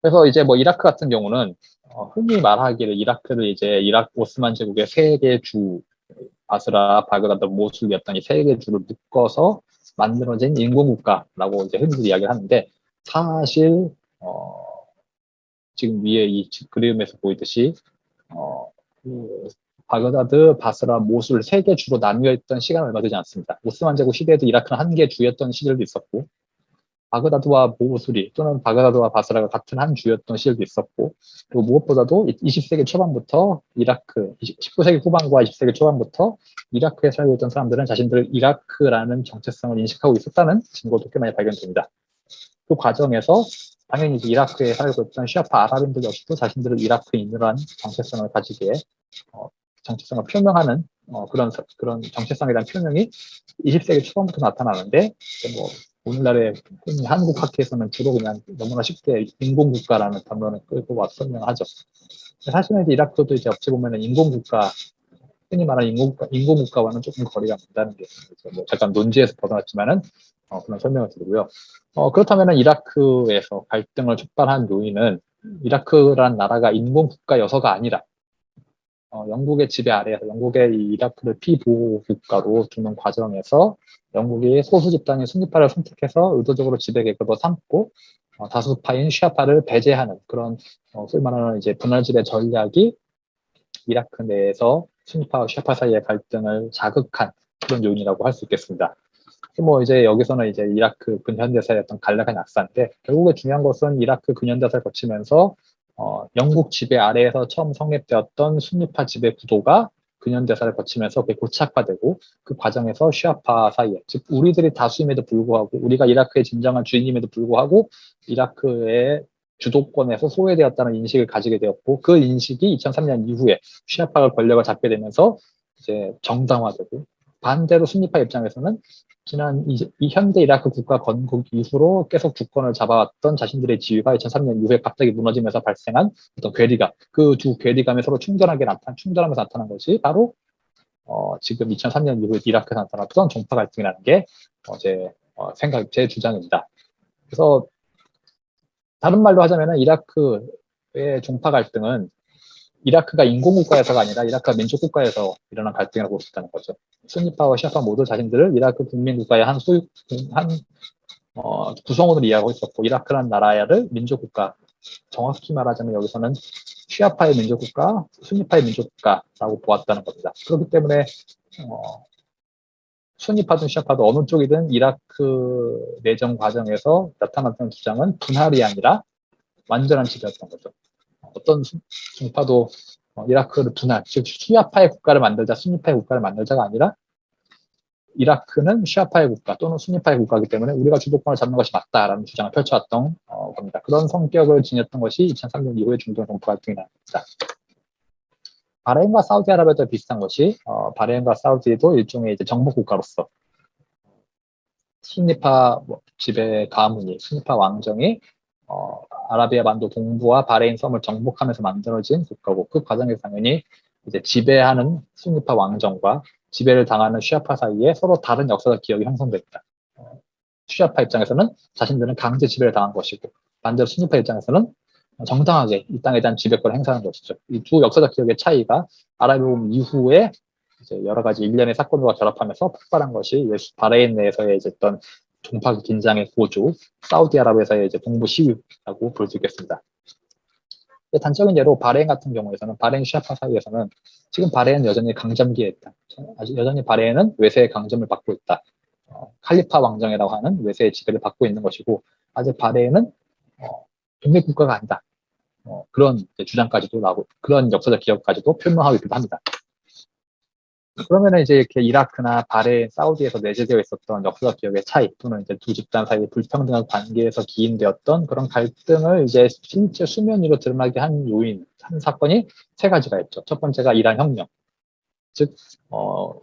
그래서 이제 뭐 이라크 같은 경우는 흔히 말하기를 이라크를 이제 이라크 오스만 제국의 세 개 주, 바스라, 바그다드, 모술이었던 이 세 개 주를 묶어서 만들어진 인공국가라고 이제 흔히들 이야기를 하는데, 사실 지금 위에 이 그림에서 보이듯이 어, 그 바그다드, 바스라, 모술 세 개 주로 나뉘어 있던 시간은 얼마 되지 않습니다. 오스만 제국 시대에도 이라크는 한 개 주였던 시절도 있었고, 바그다드와 모술이 또는 바그다드와 바스라가 같은 한 주였던 시절도 있었고, 그리고 무엇보다도 20세기 초반부터 이라크, 19세기 후반과 20세기 초반부터 이라크에 살고 있던 사람들은 자신들을 이라크라는 정체성을 인식하고 있었다는 증거도 꽤 많이 발견됩니다. 그 과정에서 당연히 이제 이라크에 살고 있던 시아파 아랍인들 역시도 자신들을 이라크인이라는 정체성을 가지게 정체성을 표명하는 그런 정체성에 대한 표명이 20세기 초반부터 나타나는데, 뭐 오늘날의 한국 학회에서는 주로 그냥 너무나 쉽게 인공국가라는 단어를 끌고 와서 설명하죠. 사실은 이제 이라크도 이제 어찌 보면 인공국가, 흔히 말하는 인공국가와는 조금 거리가 멀다는 게 뭐 잠깐 논지에서 벗어났지만은 그런 설명을 드리고요. 그렇다면 이라크에서 갈등을 촉발한 요인은 이라크란 나라가 인공국가여서가 아니라 영국의 지배 아래에서 영국의 이 이라크를 피보호 국가로 두는 과정에서 영국이 소수 집단인 순니파를 선택해서 의도적으로 지배 계급으로 삼고 다수파인 시아파를 배제하는 그런 소위 말하는 이제 분할 지배 전략이 이라크 내에서 순니파와 시아파 사이의 갈등을 자극한 그런 요인이라고 할 수 있겠습니다. 뭐 이제 여기서는 이제 이라크 근현대사의 어떤 간략한 약사인데, 결국에 중요한 것은 이라크 근현대사를 거치면서 영국 지배 아래에서 처음 성립되었던 순니파 지배 구도가 근현대사를 거치면서 그게 고착화되고, 그 과정에서 시아파 사이에, 즉 우리들이 다수임에도 불구하고, 우리가 이라크의 진정한 주인임에도 불구하고 이라크의 주도권에서 소외되었다는 인식을 가지게 되었고, 그 인식이 2003년 이후에 시아파가 권력을 잡게 되면서 이제 정당화되고, 반대로 순니파 입장에서는 지난 이 현대 이라크 국가 건국 이후로 계속 주권을 잡아왔던 자신들의 지위가 2003년 이후에 갑자기 무너지면서 발생한 어떤 괴리감, 그 두 괴리감이 서로 충돌하면서 나타난 것이 바로 지금 2003년 이후에 이라크에서 나타났던 종파 갈등이라는 게 제 주장입니다. 그래서 다른 말로 하자면 이라크의 종파 갈등은 이라크가 인공국가에서가 아니라 이라크가 민족국가에서 일어난 갈등이라고 볼 수 있다는 거죠. 순니파와 시아파 모두 자신들을 이라크 국민국가의 한 구성원으로 이해하고 있었고, 이라크라는 나라를 민족국가, 정확히 말하자면 여기서는 시아파의 민족국가, 순니파의 민족국가라고 보았다는 겁니다. 그렇기 때문에 순니파든 시아파든 어느 쪽이든 이라크 내정 과정에서 나타났던 주장은 분할이 아니라 완전한 지배였던 거죠. 어떤 종파도 이라크를 분할, 즉 시아파의 국가를 만들자, 순니파의 국가를 만들자가 아니라 이라크는 시아파의 국가 또는 순니파의 국가이기 때문에 우리가 주도권을 잡는 것이 맞다라는 주장을 펼쳐왔던 겁니다. 그런 성격을 지녔던 것이 2003년 이후의 중동 종파 갈등이 나옵니다. 바레인과 사우디아라비아도 비슷한 것이 바레인과 사우디도 일종의 이제 정복 국가로서 순니파 지배 가문이, 순니파 왕정이 아라비아 반도 동부와 바레인 섬을 정복하면서 만들어진 국가고, 그 과정에서 당연히 이제 지배하는 순니파 왕정과 지배를 당하는 시아파 사이에 서로 다른 역사적 기억이 형성됩니다. 시아파 입장에서는 자신들은 강제 지배를 당한 것이고, 반대로 순니파 입장에서는 정당하게 이 땅에 대한 지배권을 행사하는 것이죠. 이 두 역사적 기억의 차이가 아라비아 봄 이후에 이제 여러 가지 일련의 사건과 결합하면서 폭발한 것이 바레인 내에서의 이제 어떤 종파 긴장의 고조, 사우디아라비아에서의 이제 동부 시위라고 볼 수 있겠습니다. 단적인 예로 바레인 같은 경우에서는, 바레인 시아파 사이에서는 지금 바레인은 여전히 강점기에 있다. 여전히 바레인은 외세의 강점을 받고 있다. 칼리파 왕정이라고 하는 외세의 지배를 받고 있는 것이고, 아직 바레인은 독립국가가 아니다. 그런 주장까지도 나오고, 그런 역사적 기억까지도 표명하고 있기도 합니다. 그러면 이제 이렇게 이라크나 바레인, 사우디에서 내재되어 있었던 역사적 기억의 차이, 또는 이제 두 집단 사이의 불평등한 관계에서 기인되었던 그런 갈등을 이제 실제 수면 위로 드러나게 한 요인, 한 사건이 세 가지가 있죠. 첫 번째가 이란 혁명. 즉,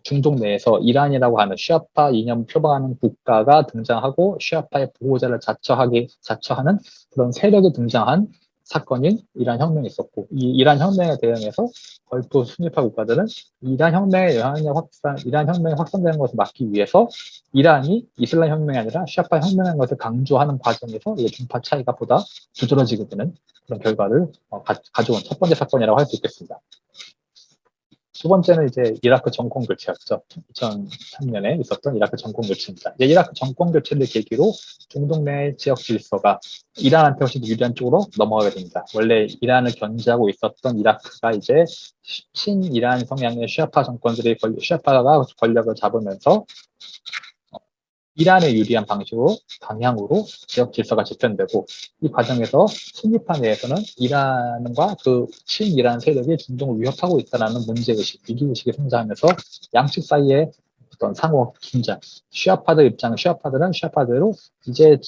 중동 내에서 이란이라고 하는 시아파 이념을 표방하는 국가가 등장하고 시아파의 보호자를 자처하는 그런 세력이 등장한 사건인 이란 혁명이 있었고, 이 이란 혁명에 대응해서 걸프 순위파 국가들은 이란 혁명의 영향력 확산, 이란 혁명이 확산되는 것을 막기 위해서 이란이 이슬람 혁명이 아니라 시아파 혁명인 것을 강조하는 과정에서 이 종파 차이가 보다 두드러지게 되는 그런 결과를 가져온 첫 번째 사건이라고 할 수 있겠습니다. 두 번째는 이제 이라크 정권 교체였죠. 2003년에 있었던 이라크 정권 교체입니다. 이제 이라크 정권 교체를 계기로 중동 내 지역 질서가 이란한테 훨씬 유리한 쪽으로 넘어가게 됩니다. 원래 이란을 견제하고 있었던 이라크가 이제 친이란 성향의 시아파 정권들이 시아파가 권력을 잡으면서 이란에 유리한 방향으로 지역 질서가 재편되고, 이 과정에서 순위파 내에서는 이란과 그 친이란 세력이 중동을 위협하고 있다는 문제의식, 위기의식이 성장하면서 양측 사이에 어떤 상호 긴장, 시아파들은 시아파대로 이제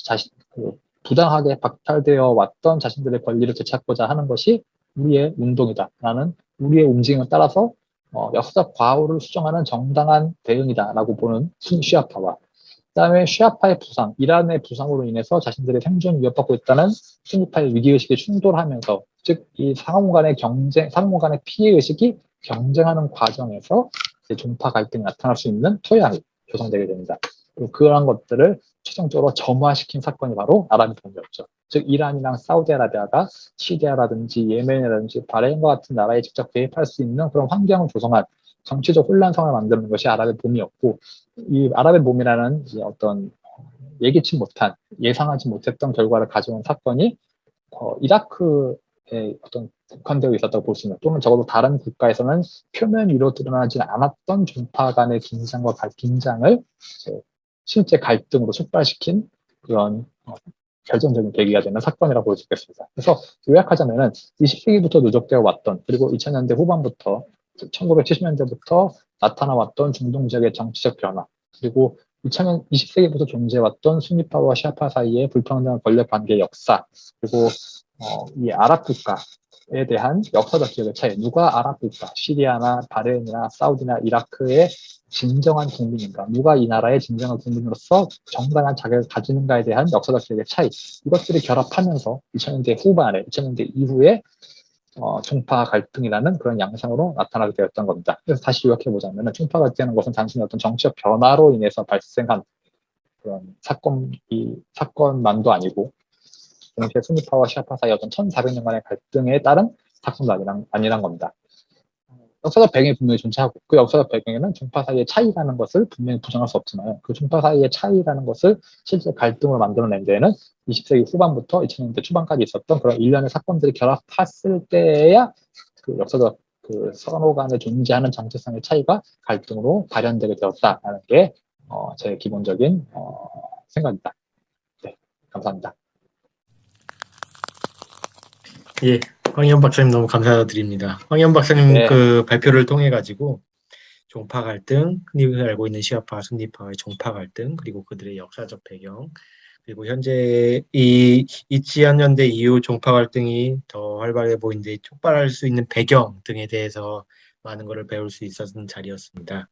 부당하게 박탈되어 왔던 자신들의 권리를 되찾고자 하는 것이 우리의 운동이다라는, 우리의 움직임을 따라서 역사적 과오를 수정하는 정당한 대응이다라고 보는 시아파와, 그다음에 시아파의 부상, 이란의 부상으로 인해서 자신들의 생존이 위협받고 있다는 순위파의 위기의식이 충돌하면서, 즉 이 상호 간의 피해의식이 경쟁하는 과정에서 이제 종파 갈등이 나타날 수 있는 토양이 조성되게 됩니다. 그리고 그러한 것들을 최종적으로 점화시킨 사건이 바로 아랍의 봄이었죠. 즉 이란이랑 사우디아라비아가 시리아라든지 예멘이라든지 바레인과 같은 나라에 직접 개입할 수 있는 그런 환경을 조성한 정치적 혼란성을 만드는 것이 아랍의 봄이었고, 이 아랍의 봄이라는 어떤 예기치 못한, 예상하지 못했던 결과를 가져온 사건이 이라크에 어떤 국한되어 있었다고 볼 수 있는, 또는 적어도 다른 국가에서는 표면 위로 드러나지 않았던 종파 간의 긴장을 실제 갈등으로 촉발시킨 그런 결정적인 계기가 되는 사건이라고 볼 수 있겠습니다. 그래서 요약하자면은 20세기부터 누적되어 왔던, 그리고 2000년대 후반부터 1970년대부터 나타나왔던 중동 지역의 정치적 변화, 그리고 20세기부터 존재해왔던 순위파와 시아파 사이의 불평등한 권력 관계의 역사, 그리고 이 아랍 국가에 대한 역사적 기억의 차이, 누가 아랍 국가, 시리아나 바레인이나 사우디나 이라크의 진정한 국민인가, 누가 이 나라의 진정한 국민으로서 정당한 자격을 가지는가에 대한 역사적 기억의 차이, 이것들이 결합하면서 2000년대 후반에, 2000년대 이후에 종파 갈등이라는 그런 양상으로 나타나게 되었던 겁니다. 그래서 다시 요약해보자면, 종파 갈등이라는 것은 단순히 어떤 정치적 변화로 인해서 발생한 그런 사건만도 아니고, 동시에 순위파와 시아파 사이 어떤 1400년간의 갈등에 따른 사건도 아니란 겁니다. 역사적 배경이 분명히 존재하고, 그 역사적 배경에는 종파 사이의 차이라는 것을 분명히 부정할 수 없지만, 그 종파 사이의 차이라는 것을 실제 갈등으로 만들어낸 데에는 20세기 후반부터 2000년대 초반까지 있었던 그런 일련의 사건들이 결합했을 때야 그 역사적 그 서로 간에 존재하는 정체성의 차이가 갈등으로 발현되게 되었다라는 게 제 기본적인 생각입니다. 네, 감사합니다. 예, 황희연 박사님 너무 감사드립니다. 황희연 박사님 네. 그 발표를 통해 가지고 종파 갈등, 흔히 알고 있는 시아파, 순니파의 종파 갈등, 그리고 그들의 역사적 배경, 그리고 현재 이 2000년대 이후 종파 갈등이 더 활발해 보이는데 촉발할 수 있는 배경 등에 대해서 많은 것을 배울 수 있었던 자리였습니다.